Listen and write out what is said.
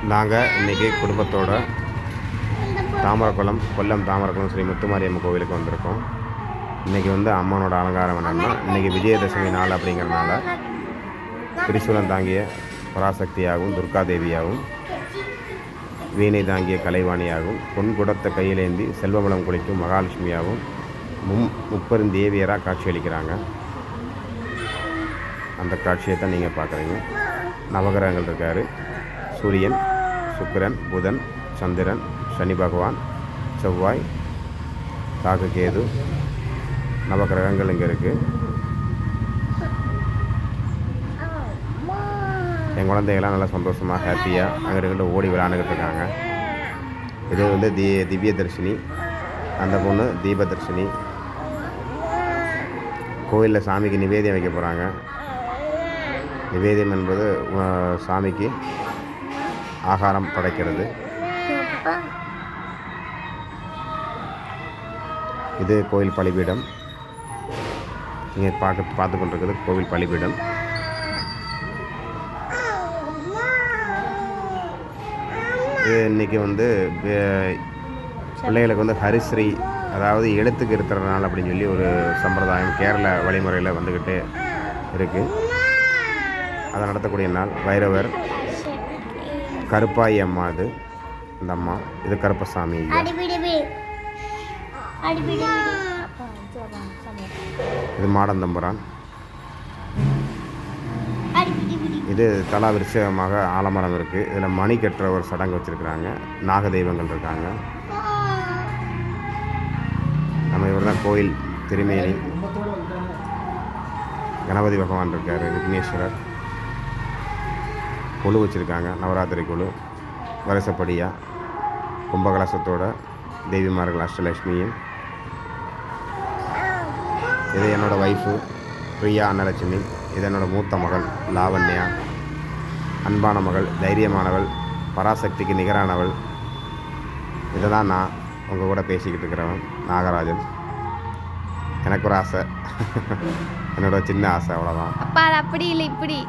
நாங்கள் இன்றைக்கி குடும்பத்தோடு தாமரக்குளம் கொல்லம் தாமரக்குளம் ஸ்ரீ முத்துமாரியம்மன் கோவிலுக்கு வந்திருக்கோம். இன்றைக்கி அம்மனோட அலங்காரம் என்னென்னா, இன்றைக்கி விஜயதசமி நாள் அப்படிங்கிறனால திரிசூலம் தாங்கிய பராசக்தியாகவும் துர்காதேவியாகவும் வீணை தாங்கிய கலைவாணியாகவும் பொன்குடத்தை கையிலேந்தி செல்வவளம் குளிக்கும் மகாலட்சுமியாகவும் முப்பெருந்தேவியராக காட்சியளிக்கிறாங்க. அந்த காட்சியை தான் நீங்கள் பார்க்குறீங்க. நவகிரகங்கள் இருக்கார். சூரியன், சுக்கிரன், புதன், சந்திரன், சனி பகவான், செவ்வாய், ராகு, கேது, நவகிரகங்கள் இங்கே இருக்குது. என் குழந்தைகள்லாம் நல்லா சந்தோஷமாக ஹாப்பியாக அங்கே இருக்கிட்ட ஓடி விளையாண்டுக்கிட்டு இருக்காங்க. இது திவ்ய தர்ஷினி, அந்த பொண்ணு தீபதர்ஷினி. கோவிலில் சாமிக்கு நிவேதியம் வைக்க போகிறாங்க. நிவேதியம் என்பது சாமிக்கு ஆகாரம் படைக்கிறது. இது கோவில் பலிபீடம். நீங்கள் பார்த்து கொண்டிருக்கிறது கோவில் பலிபீடம். இது இன்றைக்கி பிள்ளைகளுக்கு ஹரிஸ்ரீ, அதாவது எழுத்துக்கு இருக்கிறதுனால அப்படின்னு சொல்லி ஒரு சம்பிரதாயம் கேரள வழிமுறையில் வந்துக்கிட்டே இருக்குது. அதை நடத்தக்கூடிய நாள். பைரவர், கருப்பாயி அம்மா, இது இந்த அம்மா, இது கருப்பசாமி. இது மாடந்தம்புரான். இது தலா விருட்சமாக ஆலமரம் இருக்குது. இதில் மணி கட்டுற ஒரு சடங்கு வச்சுருக்குறாங்க. நாக தெய்வங்கள் இருக்காங்க. நம்ம இவர் தான் கோயில் திருமேனி. கணபதி பகவான் இருக்கார். விக்னேஸ்வரர் குழு வச்சுருக்காங்க. நவராத்திரி குழு வருஷப்படியாக கும்பகலசத்தோட தேவிமார்கள் அஷ்டலட்சுமியும். இது என்னோடய ஒய்ஃபு பிரியா அன்னலட்சுமி. இது என்னோடய மூத்த மகள் லாவண்யா. அன்பான மகள், தைரியமானவள், பராசக்திக்கு நிகரானவள். இதை தான் நான் உங்கள் கூட பேசிக்கிட்டு இருக்கிறவன் நாகராஜன். எனக்கு ஒரு ஆசை, என்னோட சின்ன ஆசை, அவ்வளோதான். அப்பா அது அப்படி இல்லை இப்படி.